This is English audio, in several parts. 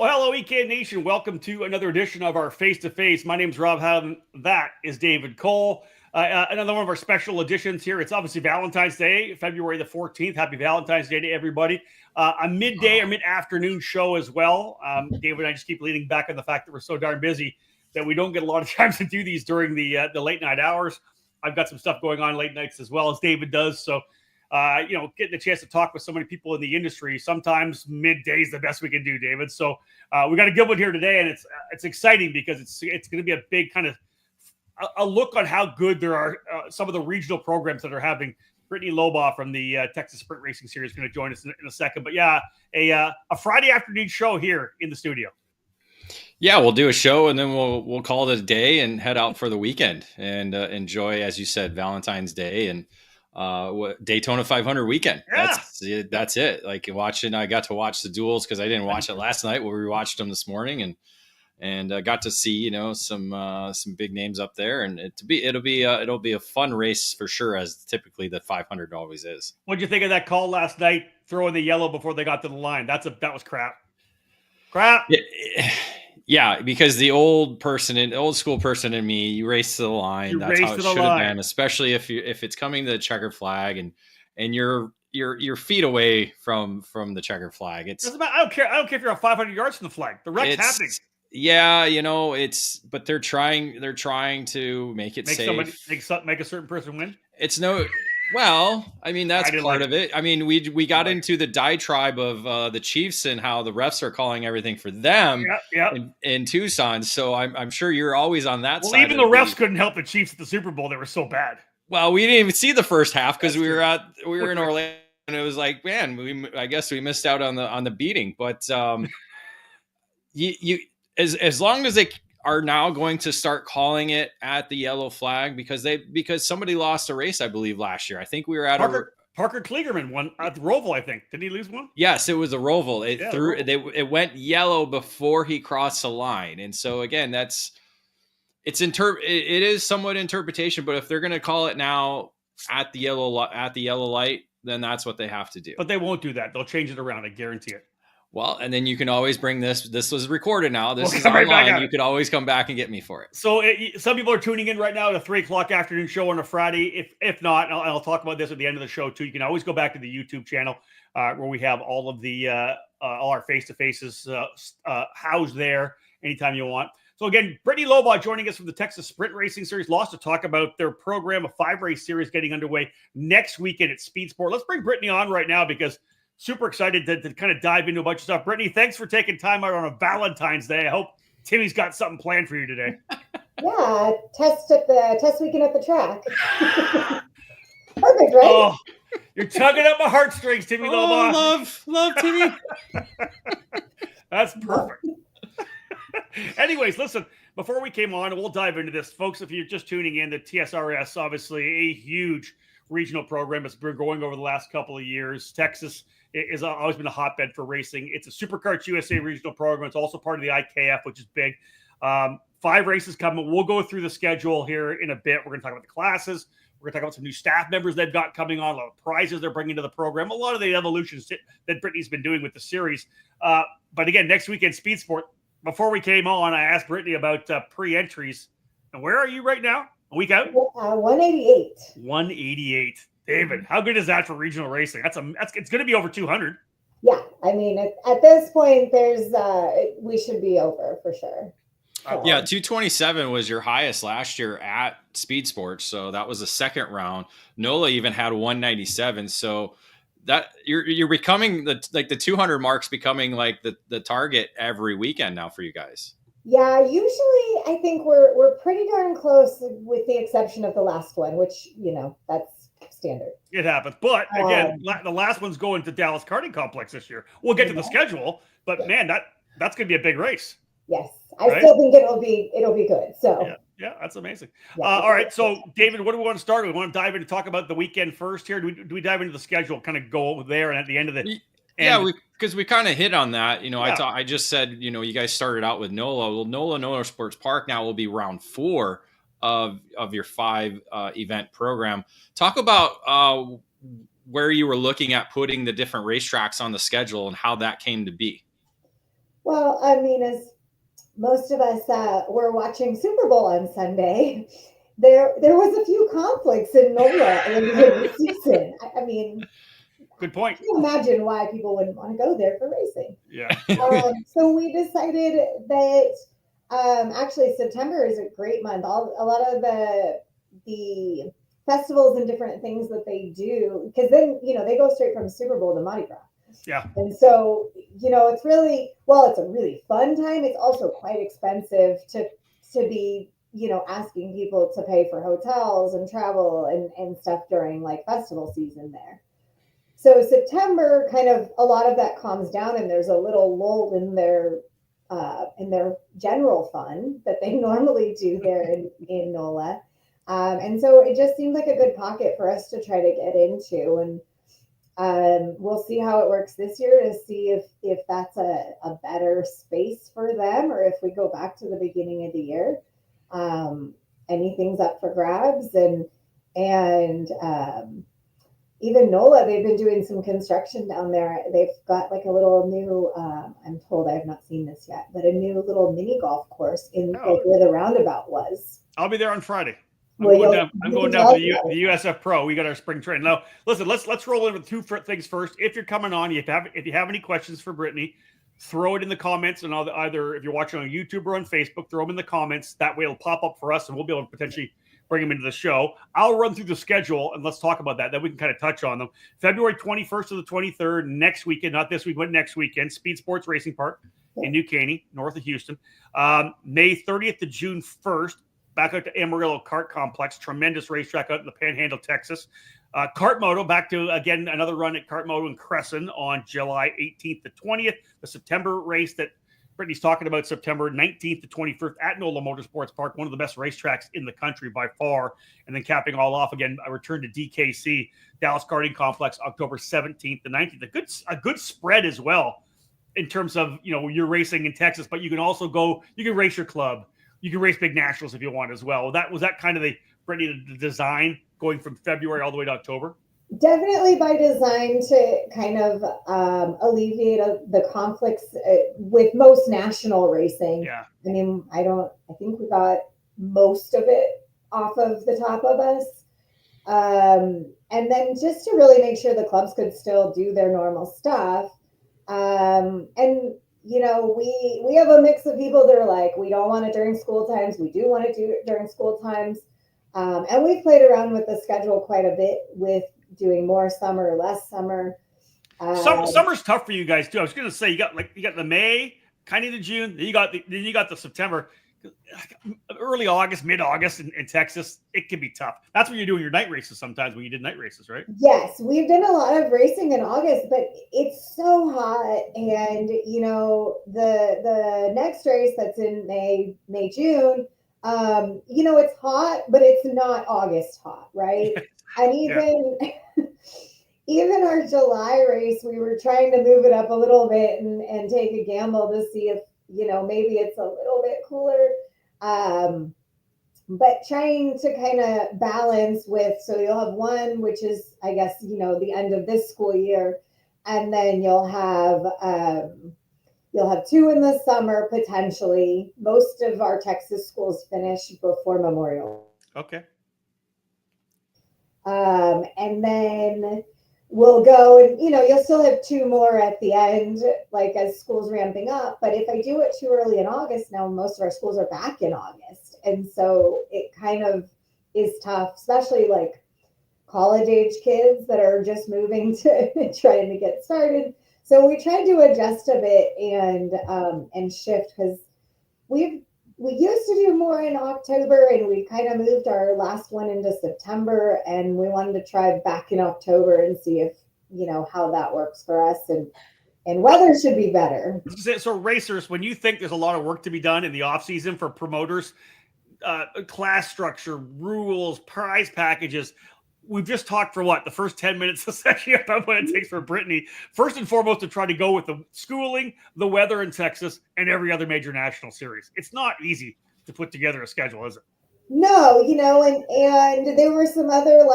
Well, hello, EKN Nation. Welcome to another edition of our Face2Face. My name's Rob Howden. That is David Cole. Another one of our special editions here. It's obviously Valentine's Day, February the 14th. Happy Valentine's Day to everybody. A midday or mid-afternoon show as well. David and I just keep leaning back on the fact that we're so darn busy that we don't get a lot of time to do these during the late night hours. I've got some stuff going on late nights as well as David does. So, getting a chance to talk with so many people in the industry, sometimes midday is the best we can do, David. So we got a good one here today, and it's exciting because it's going to be a big kind of a look on how good there are some of the regional programs that are having. Brittany Lobaugh from the Texas Sprint Racing Series is going to join us in a second. But yeah, a Friday afternoon show here in the studio. Yeah, we'll do a show and then we'll call it a day and head out for the weekend and enjoy, as you said, Valentine's Day and Daytona 500 weekend. Yeah. That's it. Like I got to watch the duels because I didn't watch it last night. We watched them this morning and got to see some big names up there, and it'll be a fun race for sure, as typically the 500 always is. What'd you think of that call last night, throwing the yellow before they got to the line? That was crap. Yeah, because the old school person in me, you race to the line. That's how it should have been, especially if it's coming to the checkered flag and you're feet away from the checkered flag. I don't care if you're 500 yards from the flag. The wreck's happening. Yeah, but they're trying to make it safe. Make a certain person win. That's part of it. I mean, we got into the diatribe of the Chiefs and how the refs are calling everything for them in Tucson. So I'm sure you're always on that side. Well, even the refs couldn't help the Chiefs at the Super Bowl. They were so bad. Well, we didn't even see the first half because we were in Orlando, and it was like, man, I guess we missed out on the beating. But as long as they are now going to start calling it at the yellow flag because somebody lost a race, I believe, last year. I think we were at Parker Kligerman won at the Roval, I think. Didn't he lose one? Yes, it was a Roval. It went yellow before he crossed the line. And so again, it is somewhat interpretation, but if they're going to call it now at the yellow light, then that's what they have to do. But they won't do that. They'll change it around. I guarantee it. Well, and then you can always bring this. This was recorded now. This is online. You could always come back and get me for it. So some people are tuning in right now at a 3:00 afternoon show on a Friday. If not, I'll talk about this at the end of the show too. You can always go back to the YouTube channel where we have all of all our face-to-faces housed there anytime you want. So again, Brittany Lobaugh joining us from the Texas Sprint Racing Series. Lots to talk about their program, a 5-race series getting underway next weekend at Speedsportz. Let's bring Brittany on right now because super excited to kind of dive into a bunch of stuff. Brittany, thanks for taking time out on a Valentine's Day. I hope Timmy's got something planned for you today. Yeah, test weekend at the track. Perfect, right? Oh, you're tugging at my heartstrings, Timmy Lobaugh. Love Timmy. That's perfect. Anyways, listen, before we came on, we'll dive into this. Folks, if you're just tuning in, the TSRS, obviously a huge regional program. It's been going over the last couple of years. Texas has always been a hotbed for racing. It's a Supercarts USA regional program. It's also part of the IKF, which is big. 5 races coming. We'll go through the schedule here in a bit. We're going to talk about the classes. We're going to talk about some new staff members they've got coming on, a lot of prizes they're bringing to the program, a lot of the evolutions that Brittany's been doing with the series. But again, next weekend, Speedsportz. Before we came on, I asked Brittany about pre-entries. And where are you right now? A week out? 188. 188. David, how good is that for regional racing? It's going to be over 200. Yeah, I mean, at this point, we should be over for sure. Yeah, 227 was your highest last year at Speedsportz, so that was the second round. NOLA even had 197, so that you're becoming the 200 marks becoming like the target every weekend now for you guys. Yeah, usually I think we're pretty darn close, with the exception of the last one, which that's standard. It happens, but again, the last one's going to Dallas Karting Complex this year. We'll get to the schedule, but man, that's going to be a big race. Yes, I still think it'll be good. So yeah, that's amazing. Yeah, all right, so David, what do we want to start with? We want to dive in and talk about the weekend first here. Do we dive into the schedule, kind of go over there, and at the end of the because we kind of hit on that. I just said, you guys started out with NOLA. Well, NOLA Sports Park now will be round 4 of your 5 event program. Talk about where you were looking at putting the different racetracks on the schedule and how that came to be. Well, I mean, as most of us were watching Super Bowl on Sunday, there was a few conflicts in NOLA earlier in the season. I mean, Good I point. can imagine why people wouldn't want to go there for racing. Yeah. So we decided that actually September is a great month. A lot of the festivals and different things that they do, because then they go straight from Super Bowl to Mardi Gras. Yeah. And so it's really, well, it's a really fun time. It's also quite expensive to be asking people to pay for hotels and travel and stuff during like festival season there. So September, kind of a lot of that calms down, and there's a little lull in their general fund that they normally do there in NOLA. And so it just seemed like a good pocket for us to try to get into. And we'll see how it works this year to see if that's a better space for them, or if we go back to the beginning of the year. Anything's up for grabs, and even NOLA, they've been doing some construction down there. They've got like a little new, I'm told, I have not seen this yet, but a new little mini golf course in like where the roundabout was. I'll be there on Friday. I'm going down to the USF Pro. We got our spring training. Now, listen, let's roll in with two things first. If you're coming on, if you have any questions for Brittany, throw it in the comments, and either if you're watching on YouTube or on Facebook, throw them in the comments. That way it'll pop up for us, and we'll be able to potentially bring them into the show. I'll run through the schedule, and let's talk about that. Then we can kind of touch on them. February 21st to the 23rd, next weekend, not this week, but next weekend, Speedsportz Racing Park in New Caney, north of Houston. May 30th to June 1st, back out to Amarillo Kart Complex, tremendous racetrack out in the Panhandle, Texas. Kart Moto, back to, again, another run at Kart Moto in Crescent on July 18th to 20th. The September race that Brittany's talking about, September 19th to 21st at NOLA Motorsports Park, one of the best racetracks in the country by far. And then capping all off, again, I return to DKC, Dallas Karting Complex, October 17th to 19th. A good spread as well in terms of, you're racing in Texas, but you can also you can race your club. You can race big nationals if you want as well. Was that kind of Brittany, the design going from February all the way to October? Definitely by design to kind of alleviate the conflicts with most national racing. Yeah. I mean, I think we got most of it off of the top of us. And then just to really make sure the clubs could still do their normal stuff. And we have a mix of people that are like, we don't want it during school times. We do want to do it during school times. And we've played around with the schedule quite a bit with doing more summer, less summer. Summer's tough for you guys too. I was going to say you got the May, kind of the June. Then you got the September, early August, mid-August in Texas. It can be tough. That's when you're doing your night races sometimes. When you did night races, right? Yes, we've done a lot of racing in August, but it's so hot, and the next race that's in May, June. It's hot, but it's not August hot, right? And even our July race, we were trying to move it up a little bit and take a gamble to see if, maybe it's a little bit cooler. But trying to kind of balance so you'll have one, which is, I guess, the end of this school year. And then you'll have two in the summer, potentially. Most of our Texas schools finish before Memorial. Okay. And then we'll go and, you'll still have two more at the end, like as school's ramping up. But if I do it too early in August, now most of our schools are back in August. And so it kind of is tough, especially like college age kids that are just moving to trying to get started. So we tried to adjust a bit and shift, because we used to do more in October, and we kind of moved our last one into September, and we wanted to try back in October and see if, how that works for us, and weather should be better. So racers, when you think there's a lot of work to be done in the off season for promoters, class structure, rules, prize packages, we've just talked for the first 10 minutes essentially about what it takes for Brittany, first and foremost, to try to go with the schooling, the weather in Texas, and every other major national series. It's not easy to put together a schedule, is it? No, and there were some other,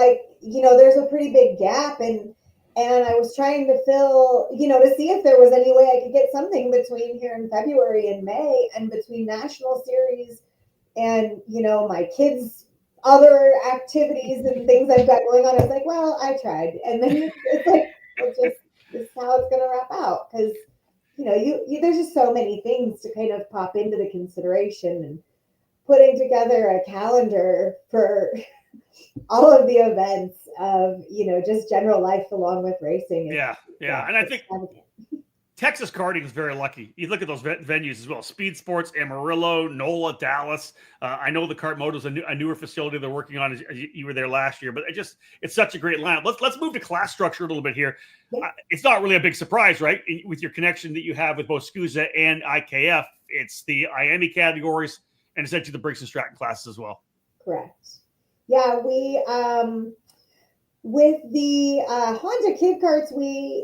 there's a pretty big gap, and And I was trying to fill, to see if there was any way I could get something between here in February and May, and between national series and, my kids' other activities and things I've got going on. I was like, well, I tried. And then it's like, this is how it's going to wrap out. Because, there's just so many things to kind of pop into the consideration, and putting together a calendar for all of the events of, just general life along with racing. Yeah. And I think Texas karting is very lucky. You look at those venues as well: Speedsportz, Amarillo, NOLA, Dallas. I know the Kart Moto is a newer facility they're working on. As you were there last year, but it's such a great lineup. Let's move to class structure a little bit here. Yeah. It's not really a big surprise, right? With your connection that you have with both SCUSA and IKF, it's the IAME categories and essentially the Briggs and Stratton classes as well. Correct. Yeah, we with the Honda kid karts,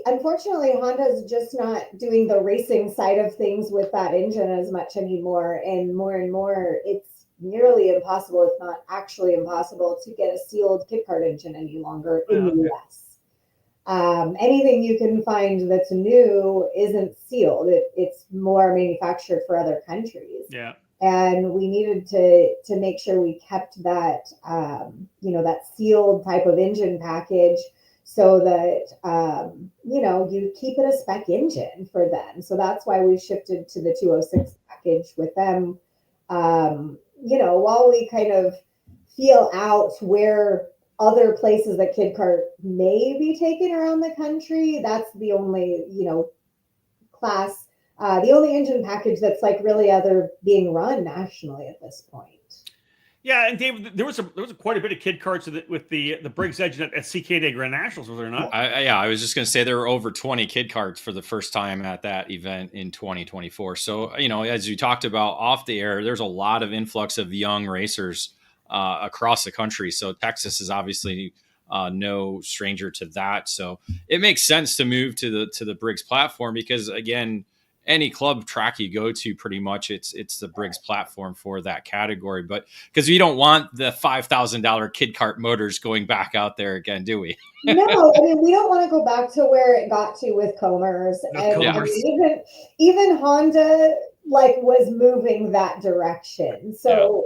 unfortunately Honda's just not doing the racing side of things with that engine as much anymore, and more it's nearly impossible, if not actually impossible, to get a sealed kid kart engine any longer in the US. Anything you can find that's new isn't sealed. It's more manufactured for other countries. Yeah. And we needed to make sure we kept that, that sealed type of engine package, so that, you keep it a spec engine for them. So that's why we shifted to the 206 package with them. While we kind of feel out where other places that kid kart may be taken around the country, that's the only, class. The only engine package that's like really being run nationally at this point. Yeah, and Dave, there was quite a bit of kid karts with the Briggs engine at CKNA Grand Nationals, was there not? I was just going to say there were over 20 kid karts for the first time at that event in 2024. So, as you talked about off the air, there's a lot of influx of young racers across the country. So Texas is obviously no stranger to that. So it makes sense to move to the Briggs platform, because again, any club track you go to, pretty much it's the Briggs platform for that category. But because we don't want the $5,000 kid kart motors going back out there again, do we? No, we don't want to go back to where it got to with Comers. Even Honda was moving that direction. So,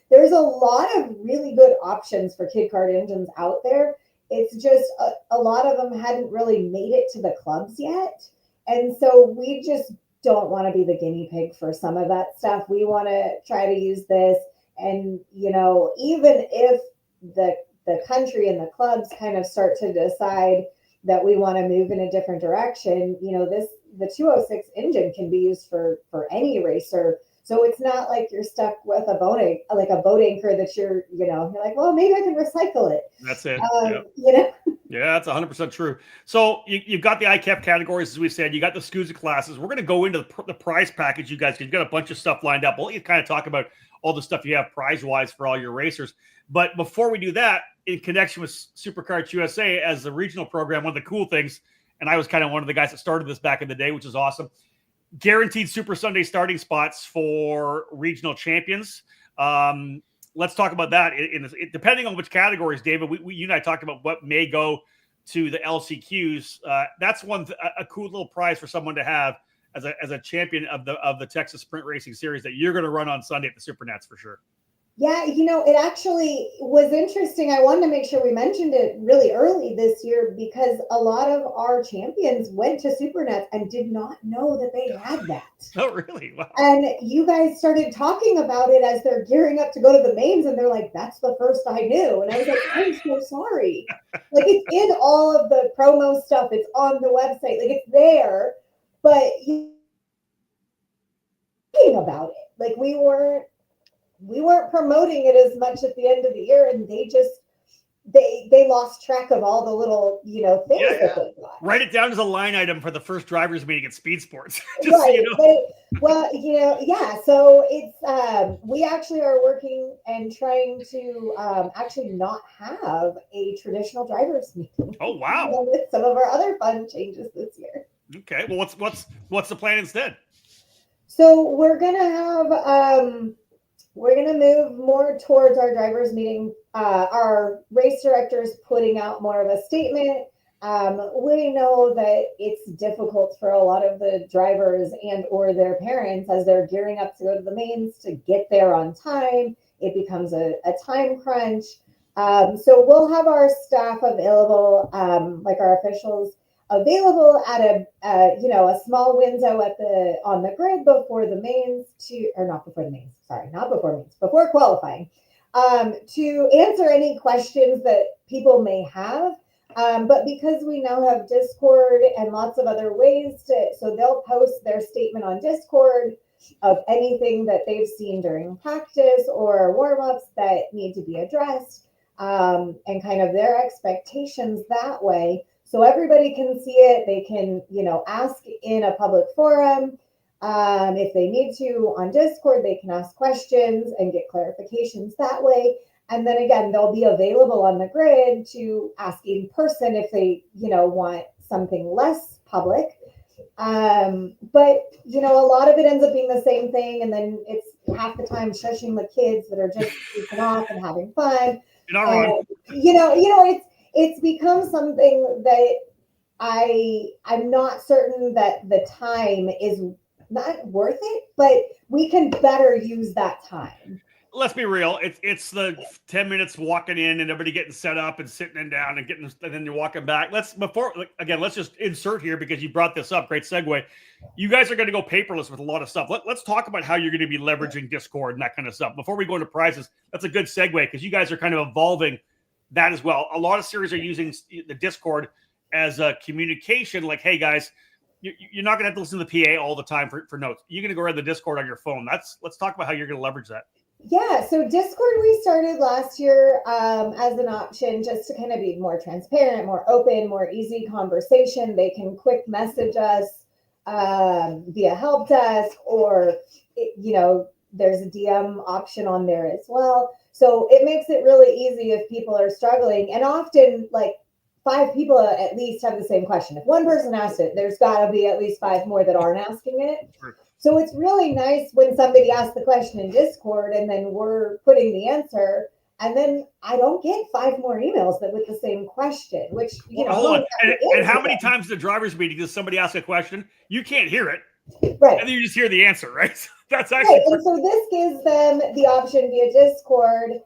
there's a lot of really good options for kid kart engines out there. It's just a lot of them hadn't really made it to the clubs yet. And so we just don't want to be the guinea pig for some of that stuff. We want to try to use this. And, even if the country and the clubs kind of start to decide that we want to move in a different direction, the 206 engine can be used for any racer. So it's not like you're stuck with a boat anchor that you're like, well, maybe I can recycle it. That's it. Yeah, that's 100% true. So you've got the ICAP categories, as we said. You got the SCUSA classes. We're going to go into the prize package, you guys, because you've got a bunch of stuff lined up. We'll let you kind of talk about all the stuff you have prize-wise for all your racers. But before we do that, in connection with Superkarts USA as the regional program, one of the cool things, and I was kind of one of the guys that started this back in the day, which is awesome, guaranteed Super Sunday starting spots for regional champions. Let's talk about that. Depending on which categories, David, you and I talked about what may go to the LCQs. That's a cool little prize for someone to have as a champion of the Texas Sprint Racing Series that you're going to run on Sunday at the Supernats for sure. Yeah, it actually was interesting. I wanted to make sure we mentioned it really early this year, because a lot of our champions went to Supernats and did not know that they had that. Oh, really? Wow. And you guys started talking about it as they're gearing up to go to the mains, and they're like, that's the first I knew. And I was like, I'm so sorry. It's in all of the promo stuff. It's on the website. It's there. But thinking about it, we weren't promoting it as much at the end of the year, and they lost track of all the little, things that they got. Write it down as a line item for the first drivers meeting at Speedsportz. Right. So it's, we actually are working and trying to actually not have a traditional drivers meeting. Oh, wow. With some of our other fun changes this year. Okay. Well, what's the plan instead? So we're going to have, we're going to move more towards our drivers meeting, our race directors putting out more of a statement, We know that it's difficult for a lot of the drivers and or their parents as they're gearing up to go to the mains to get there on time. It becomes a time crunch. So we'll have our staff available, like our officials available at a small window on the grid before the mains before qualifying, to answer any questions that people may have. But because we now have Discord and lots of other ways so they'll post their statement on Discord of anything that they've seen during practice or warm-ups that need to be addressed, and kind of their expectations that way. So everybody can see it. They can, ask in a public forum. If they need to on Discord, they can ask questions and get clarifications that way. And then again, they'll be available on the grid to ask in person if they, want something less public. But, a lot of it ends up being the same thing. And then it's half the time shushing the kids that are just goofing off and having fun. You're not wrong. It's become something that I'm not certain that the time is not worth it, but we can better use that time. Let's be real. It's the 10 minutes walking in and everybody getting set up and sitting and down and then you're walking back. Let's just insert here because you brought this up. Great segue. You guys are going to go paperless with a lot of stuff. Let's talk about how you're going to be leveraging Discord and that kind of stuff. Before we go into prizes, that's a good segue because you guys are kind of evolving that as well. A lot of series are using the Discord as a communication. Like, hey guys, you're not going to have to listen to the PA all the time for notes. You're going to go around the Discord on your phone. Let's talk about how you're going to leverage that. Yeah, so Discord we started last year as an option just to kind of be more transparent, more open, more easy conversation. They can quick message us via help desk or, there's a DM option on there as well. So it makes it really easy if people are struggling. And often, like 5 people at least have the same question. If one person asked it, there's got to be at least 5 more that aren't asking it. Sure. So it's really nice when somebody asks the question in Discord and then we're putting the answer, and then I don't get 5 more emails with the same question, which, hold on. And how many times in the driver's meeting does somebody ask a question? You can't hear it. Right. And then you just hear the answer, right? That's actually right. And so this gives them the option via Discord.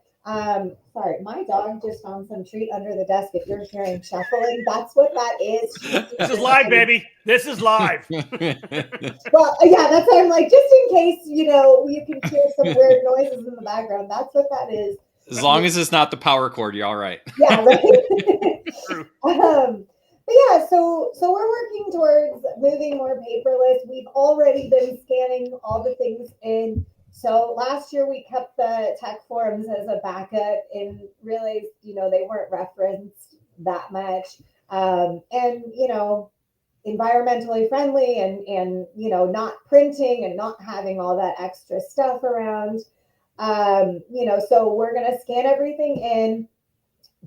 Sorry, my dog just found some treat under the desk. If you're hearing shuffling, that's what that is. This is live, baby. This is live. Well, yeah, that's why I'm like, just in case, you can hear some weird noises in the background. That's what that is. As long as it's not the power cord, you're all right. Yeah, right. But yeah, so we're working towards moving more paperless. We've already been scanning all the things in. So last year we kept the tech forums as a backup and realized, they weren't referenced that much. And, environmentally friendly and, not printing and not having all that extra stuff around. So we're going to scan everything in.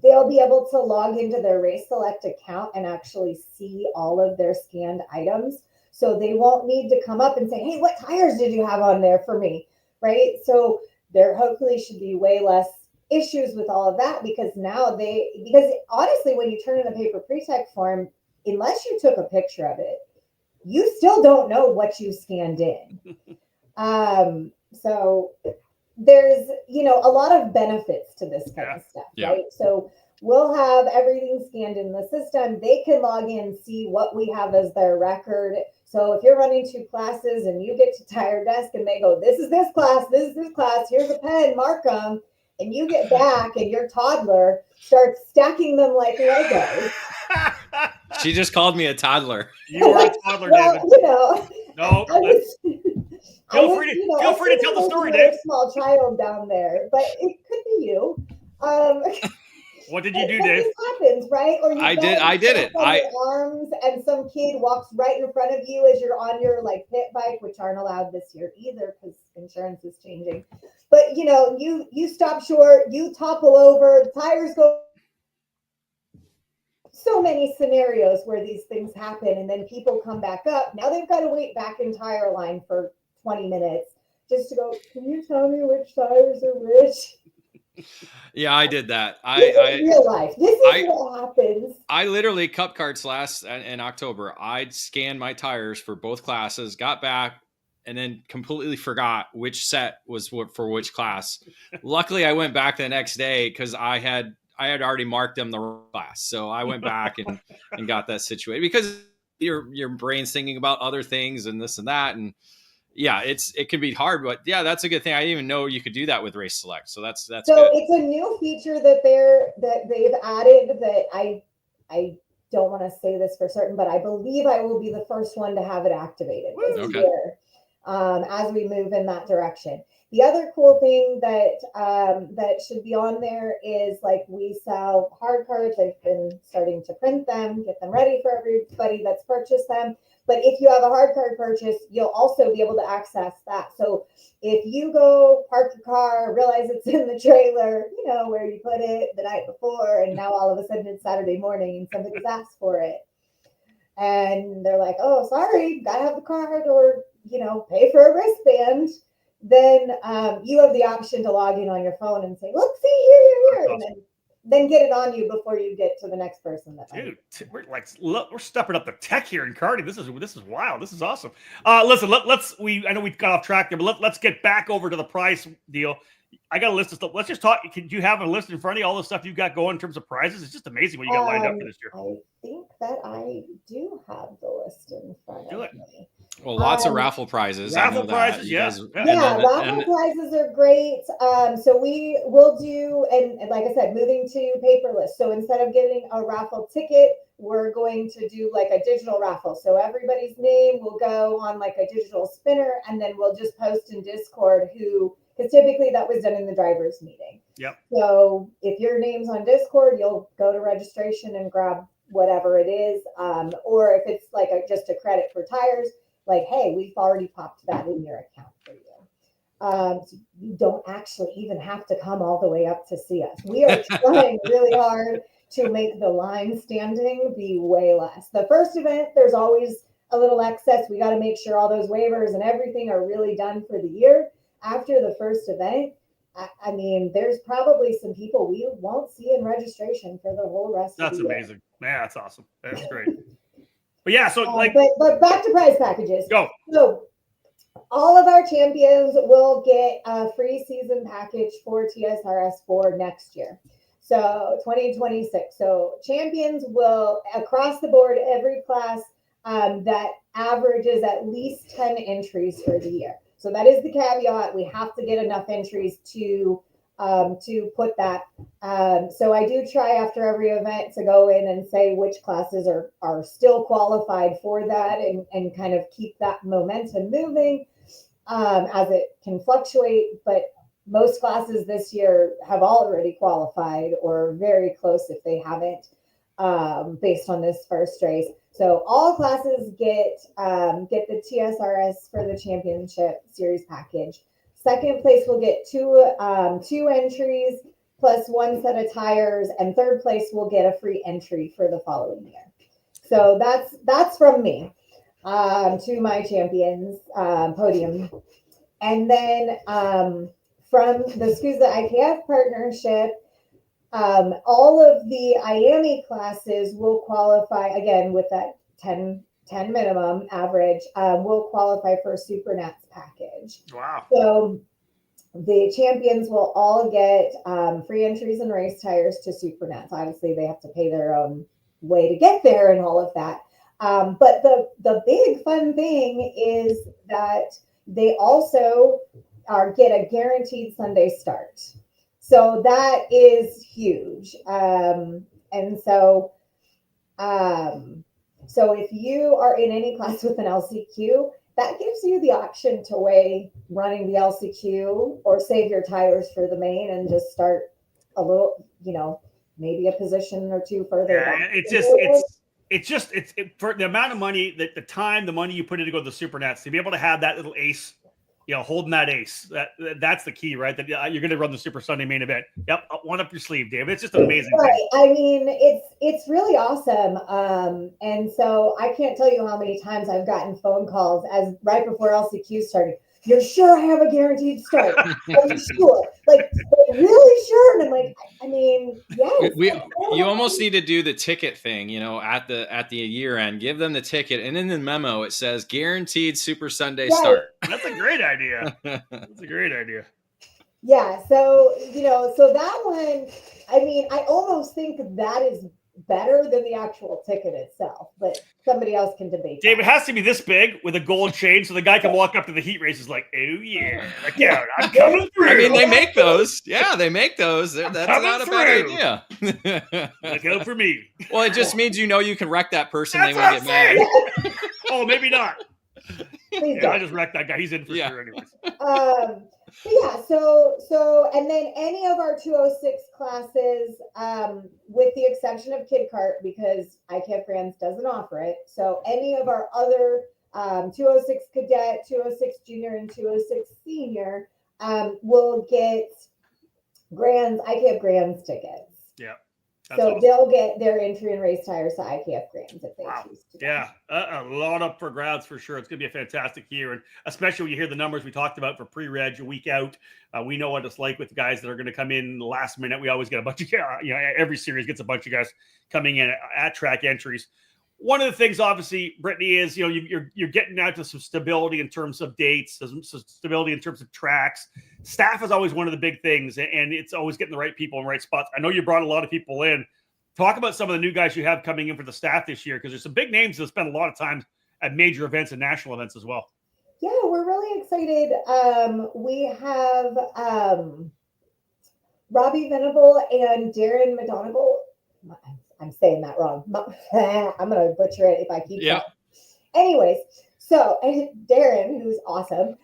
They'll be able to log into their Race Select account and actually see all of their scanned items. So they won't need to come up and say, hey, what tires did you have on there for me? Right. So there hopefully should be way less issues with all of that because honestly, when you turn in a paper pre-tech form, unless you took a picture of it, you still don't know what you scanned in. So there's, a lot of benefits to this kind of stuff, right? So we'll have everything scanned in the system. They can log in, see what we have as their record. So if you're running 2 classes and you get to tire desk and they go, this is this class, here's a pen, mark them. And you get back and your toddler starts stacking them like Legos. She just called me a toddler. You are a toddler, well, David. No. Feel free to tell the story, Dave. Small child down there, but it could be you. What did you do, Dave? This happens, right? Or I did it. Arms and some kid walks right in front of you as you're on your pit bike, which aren't allowed this year either because insurance is changing. But you stop short, you topple over, the tires go. So many scenarios where these things happen, and then people come back up. Now they've got to wait back in tire line for 20 minutes just to go, can you tell me which tires are which? Yeah, I did that. This is real life. This is what happens. I literally cup karts in October. I scanned my tires for both classes, got back, and then completely forgot which set was for which class. Luckily, I went back the next day because I had already marked them the wrong class. So I went back and got that situated, because your brain's thinking about other things and this and that. And yeah, it can be hard, but yeah, that's a good thing. I didn't even know you could do that with Race Select. So that's so good. It's a new feature that they've added that I don't want to say this for certain, but I believe I will be the first one to have it activated this year, as we move in that direction. The other cool thing that should be on there is, like, we sell hard cards. I've been starting to print them, get them ready for everybody that's purchased them. But if you have a hard card purchase, you'll also be able to access that. So if you go park your car, realize it's in the trailer, where you put it the night before, and now all of a sudden it's Saturday morning and somebody's asked for it, and they're like, oh, sorry, gotta have the card, or, pay for a wristband, then you have the option to log in on your phone and say, look, see, here, and then get it on you before you get to the next person. Dude, we're stepping up the tech here in karting. This is wild. This is awesome. Listen, I know we got off track there, but let's get back over to the prize deal. I got a list of stuff. Let's just talk. Can you have a list in front of you, all the stuff you've got going in terms of prizes? It's just amazing what you got lined up for this year. I think that I do have the list in front of me. Well, lots of raffle prizes. Raffle prizes, raffle prizes are great. So we will do, and like I said, moving to paperless. So instead of getting a raffle ticket, we're going to do like a digital raffle. So everybody's name will go on like a digital spinner, and then we'll just post in Discord because typically that was done in the driver's meeting. Yep. So if your name's on Discord, you'll go to registration and grab whatever it is. Or if it's like just a credit for tires, like, hey, we've already popped that in your account for you. So you don't actually even have to come all the way up to see us. We are trying really hard to make the line standing be way less. The first event, there's always a little excess. We got to make sure all those waivers and everything are really done for the year. After the first event, I mean, there's probably some people we won't see in registration for the whole rest of the year. That's amazing. Yeah, that's awesome. That's great. But yeah, so but back to prize packages. Go. So all of our champions will get a free season package for TSRS for next year. So 2026. So champions will, across the board, every class that averages at least 10 entries for the year. So that is the caveat. We have to get enough entries to put that. So I do try after every event to go in and say which classes are still qualified for that, and kind of keep that momentum moving, as it can fluctuate. But most classes this year have already qualified, or very close if they haven't, based on this first race. So all classes get the TSRS for the championship series package. Second place will get two entries plus one set of tires, and third place will get a free entry for the following year. So that's from me to my champions podium. And then from the SCUSA IKF partnership, all of the IAME classes will qualify, again, with that 10 minimum average, will qualify for a SuperNats package. Wow. So the champions will all get free entries and race tires to SuperNats. Obviously, they have to pay their own way to get there and all of that. But the big fun thing is that they also get a guaranteed Sunday start. So that is huge. And so if you are in any class with an LCQ, that gives you the option to weigh running the LCQ or save your tires for the main and just start a little, maybe a position or two further. Yeah, it's just for the amount of money, the time, the money you put in to go to the SuperNats, to be able to have that little ace, holding that ace, that's the key, right? That you're going to run the Super Sunday main event. Yep, one up your sleeve, David. It's just an amazing thing. I mean, it's really awesome. And so I can't tell you how many times I've gotten phone calls as right before LCQ started. You're sure I have a guaranteed start? Are you sure? Like, really sure? You almost need to do the ticket thing, at the year end. Give them the ticket, and in the memo it says guaranteed Super Sunday start. That's a great idea. That's a great idea. Yeah. So so that one, I mean, I almost think that is better than the actual ticket itself, but somebody else can debate. Dave, it has to be this big with a gold chain, so the guy can walk up to the heat races like, "Oh yeah, like, yeah, I'm coming through." I mean, they make those. Yeah, they make those. That's not a bad idea. Look out for me. Well, it just means you can wreck that person. They won't get mad. Oh, maybe not. Yeah, I just wrecked that guy. He's in for sure, anyways. Yeah, so and then any of our 206 classes, with the exception of Kid Kart, because IKF Grands doesn't offer it. So any of our other 206 Cadet, 206 Junior, and 206 Senior will get IKF Grands tickets. Yeah. So awesome. They'll get their entry and race tires to IKF Grands if they choose to. Yeah, a lot up for grabs for sure. It's going to be a fantastic year. And especially when you hear the numbers we talked about for pre-reg a week out, we know what it's like with the guys that are going to come in last minute. We always get a bunch of, every series gets a bunch of guys coming in at track entries. One of the things, obviously, Brittany, is, you're getting out to some stability in terms of dates, some stability in terms of tracks. Staff is always one of the big things, and it's always getting the right people in the right spots. I know you brought a lot of people in. Talk about some of the new guys you have coming in for the staff this year, because there's some big names that spend a lot of time at major events and national events as well. Yeah, we're really excited. We have Robbie Venable and Darren McDonegal. I'm saying that wrong. I'm going to butcher it if I keep going. Anyways, so Darren, who's awesome,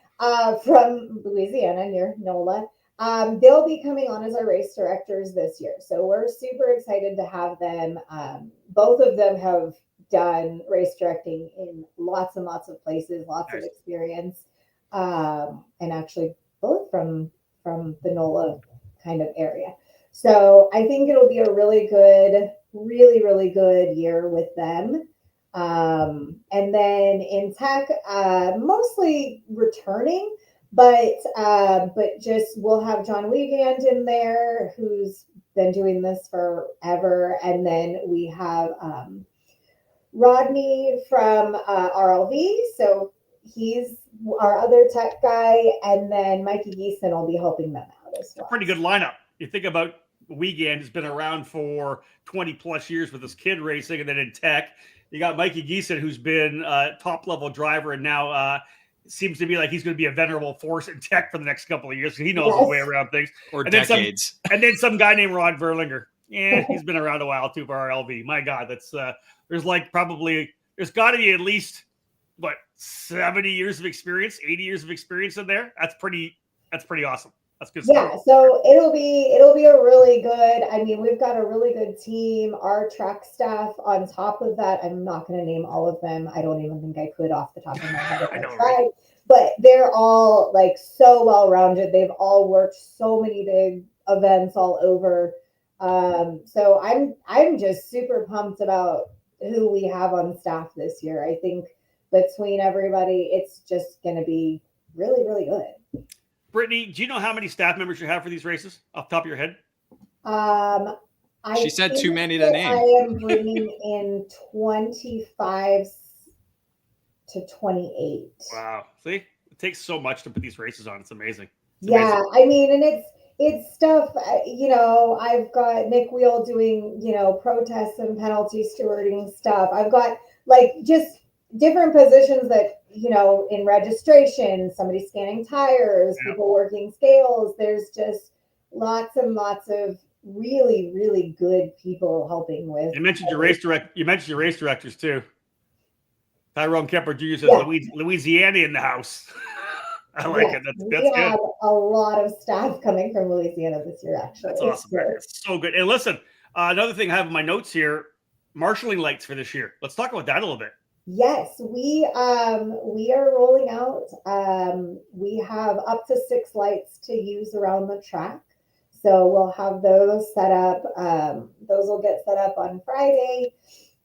from Louisiana near NOLA, they'll be coming on as our race directors this year. So we're super excited to have them. Both of them have done race directing in lots and lots of places, lots of experience, and actually both from the NOLA kind of area. So I think it'll be a really good year with them. And then in tech, mostly returning, but just we'll have John Wiegand in there, who's been doing this forever. And then we have Rodney from RLV. So he's our other tech guy. And then Mikey Geeson will be helping them out as well. Pretty good lineup. You think about Wiegand has been around for 20 plus years with his kid racing, and then in tech, you got Mikey Geeson, who's been a top level driver, and now seems to be like he's going to be a venerable force in tech for the next couple of years. He knows his way around things, or decades. And then some guy named Ron Verlinger. Yeah, he's been around a while too for RLV. My God, that's there's got to be at least 70 years of experience, 80 years of experience in there. That's pretty awesome. That's good stuff. Yeah, so it'll be a really good. I mean, we've got a really good team. Our track staff on top of that, I'm not going to name all of them. I don't even think I could off the top of my head if I tried. Right? But they're all so well rounded. They've all worked so many big events all over. So I'm just super pumped about who we have on staff this year. I think between everybody, it's just going to be really, really good. Brittany, do you know how many staff members you have for these races off the top of your head? She said too many to name. I am bringing in 25 to 28. Wow. See, it takes so much to put these races on. It's amazing. It's amazing. I mean, and it's stuff, I've got Nick Wheel doing, protests and penalty stewarding stuff. I've got just different positions that, in registration, somebody scanning tires, people working scales. There's just lots and lots of really, really good people helping with. You mentioned your race directors too. Tyrone Kemper Jr. says Louisiana in the house. I like it. That's we good. Have a lot of staff coming from Louisiana this year, actually. That's awesome. It's so good. And listen, another thing I have in my notes here, marshalling lights for this year. Let's talk about that a little bit. Yes, we are rolling out. We have up to 6 lights to use around the track. So we'll have those set up. Those will get set up on Friday.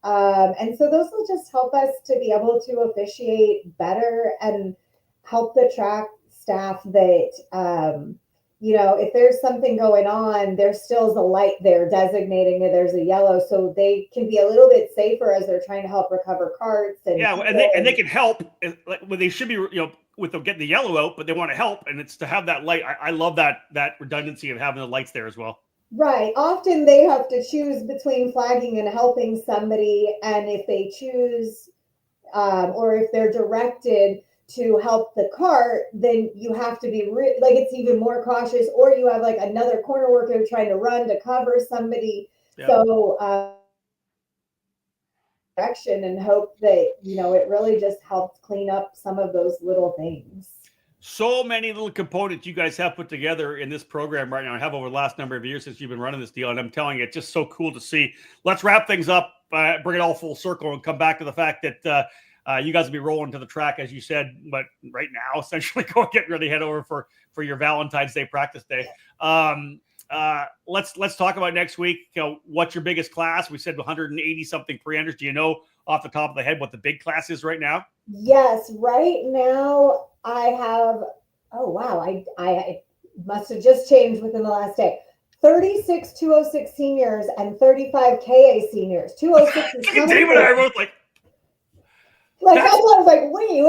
And so those will just help us to be able to officiate better and help the track staff that, if there's something going on, there still is a light there designating that there's a yellow, so they can be a little bit safer as they're trying to help recover carts. And and they can help. When they should be, with them getting the yellow out, but they want to help, and it's to have that light. I love that redundancy of having the lights there as well. Right. Often they have to choose between flagging and helping somebody, and if they choose, or if they're directed to help the cart, then you have to be it's even more cautious, or you have like another corner worker trying to run to cover somebody. Yep. So direction, and hope that it really just helps clean up some of those little things. So many little components you guys have put together in this program right now. I have over the last number of years since you've been running this deal, and I'm telling you, it's just so cool to see. Let's wrap things up, bring it all full circle, and come back to the fact that you guys will be rolling to the track, as you said, but right now, essentially get ready, head over for your Valentine's Day practice day. Let's talk about next week. What's your biggest class? We said 180 something pre-enders. Do you know off the top of the head what the big class is right now? Yes, right now I have. Oh wow, I must have just changed within the last day. 36 206 seniors and 35 KA seniors. 206 is coming. David and I wrote that's why I was like, wait.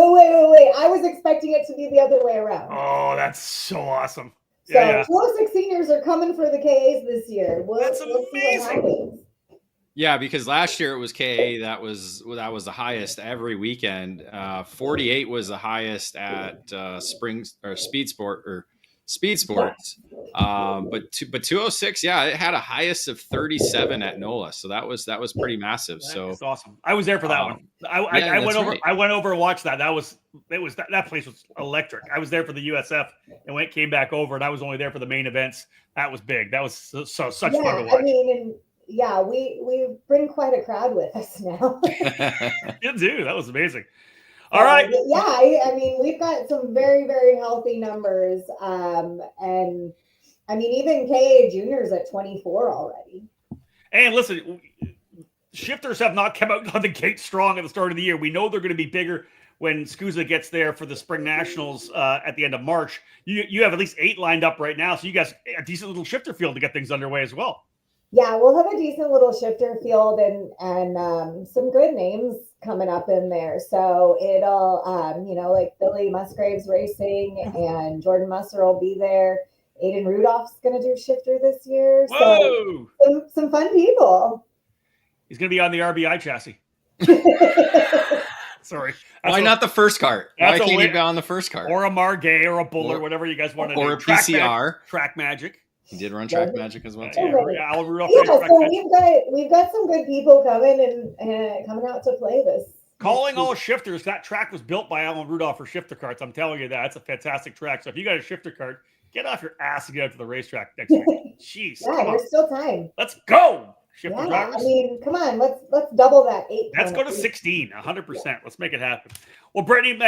I was expecting it to be the other way around. Oh, that's so awesome. So 206 seniors are coming for the KAs this year. That's amazing. Yeah, because last year it was KA that was the highest every weekend. 48 was the highest at Springs or Speedsportz. But 206, yeah, it had a highest of 37 at NOLA, so that was pretty massive. That's awesome. I was there for that one. I went over. Right. I went over and watched that. That place was electric. I was there for the USF and came back over, and I was only there for the main events. That was big. That was such fun to watch. I mean, we bring quite a crowd with us now. You do. That was amazing. All right. Yeah, I mean, we've got some very, very healthy numbers. And I mean, even KA juniors at 24 already. And listen, shifters have not come out on the gate strong at the start of the year. We know they're going to be bigger when SCUSA gets there for the Spring Nationals at the end of March. You have at least 8 lined up right now. So you guys a decent little shifter field to get things underway as well. Yeah, we'll have a decent little shifter field and some good names coming up in there. So it'll, like Billy Musgraves Racing and Jordan Musser will be there. Aiden Rudolph's going to do shifter this year. Whoa! So some fun people. He's going to be on the RBI chassis. Sorry. Why not the first cart? Why can't he be on the first cart? Or a Margay or a Buller, whatever you guys want to do. Or a PCR. Track Magic. He did run Track Magic as well too. Yeah, so we've got some good people coming and coming out to play this. Calling all shifters, that track was built by Alan Rudolph for shifter carts. I'm telling you that. It's a fantastic track. So if you got a shifter cart, get off your ass and get out to the racetrack next week. Jeez. Yeah, there's still time. Let's go. Shifter drivers. I mean, come on, let's double that 8. Let's go to 16, 100%. Let's make it happen. Well, Brittany,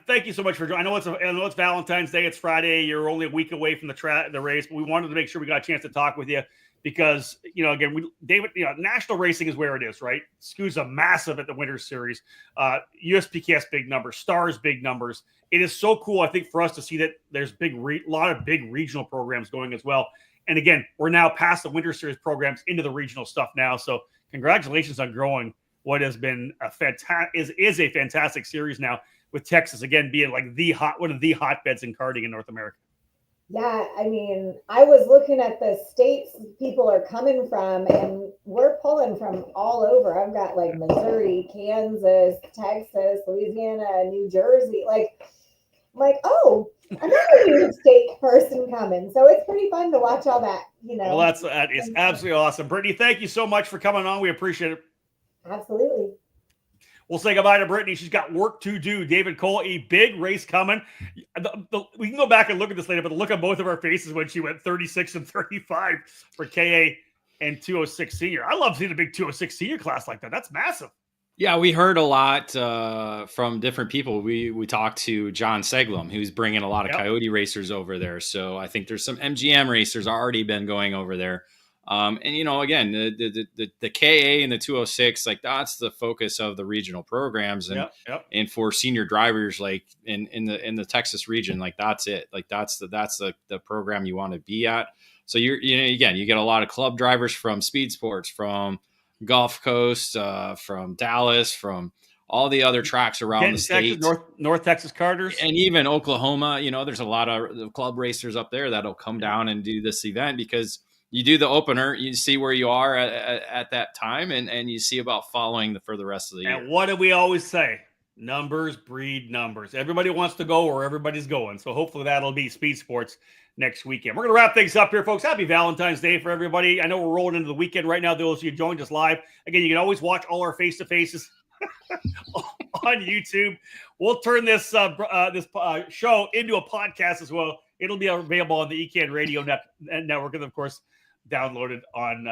thank you so much for joining. I know it's Valentine's Day. It's Friday. You're only a week away from the race, but we wanted to make sure we got a chance to talk with you because, again, David, national racing is where it is, right? SCUSA massive at the Winter Series. USPKS big numbers, Stars big numbers. It is so cool, I think, for us to see that there's a lot of big regional programs going as well. And again, we're now past the Winter Series programs into the regional stuff now. So congratulations on growing what has been a fantastic series now with Texas again being like one of the hotbeds in karting in North America. Yeah, I mean, I was looking at the states people are coming from, and we're pulling from all over. I've got like Missouri, Kansas, Texas, Louisiana, New Jersey. Oh, another new state person coming. So it's pretty fun to watch all that, Well, that is absolutely awesome. Brittany, thank you so much for coming on. We appreciate it. Absolutely. We'll say goodbye to Brittany. She's got work to do. David Cole, a big race coming. We can go back and look at this later, but look at both of our faces when she went 36 and 35 for KA and 206 senior. I love seeing a big 206 senior class like that. That's massive. Yeah, we heard a lot from different people. We talked to John Seglum, who's bringing a lot of Coyote racers over there. So I think there's some MGM racers already been going over there. And again, the KA and the 206, like that's the focus of the regional programs, and and for senior drivers, like in the Texas region, like that's it. Like that's the program you want to be at. So again, you get a lot of club drivers from Speedsportz, from Gulf Coast, from Dallas, from all the other tracks around the state, North Texas karters, and even Oklahoma. There's a lot of club racers up there that'll come down and do this event, because you do the opener, you see where you are at that time, and you see about following for the rest of the year. And what do we always say? Numbers breed numbers. Everybody wants to go where everybody's going. So hopefully that'll be Speedsportz next weekend. We're going to wrap things up here, folks. Happy Valentine's Day for everybody. I know we're rolling into the weekend right now. Those of you who joined us live, again, you can always watch all our face-to-faces on YouTube. We'll turn this show into a podcast as well. It'll be available on the EKN Radio network, and of course, downloaded on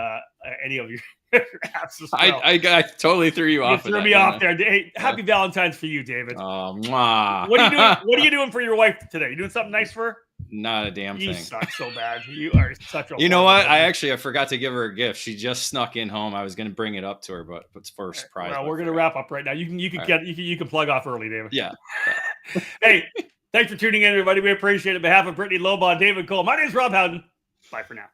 any of your apps as well. I totally threw you off. You threw me off there. Hey, happy Valentine's for you, David. Mwah. What are you doing? What are you doing for your wife today? You doing something nice for her? Not a damn thing. You suck so bad. You are such a. You know what? I forgot to give her a gift. She just snuck in home. I was going to bring it up to her, but it's for a surprise. Well, we're going to wrap up right now. You can plug off early, David. Yeah. Hey, thanks for tuning in, everybody. We appreciate it. On behalf of Brittany Lobaugh, David Cole, my name is Rob Howden. Bye for now.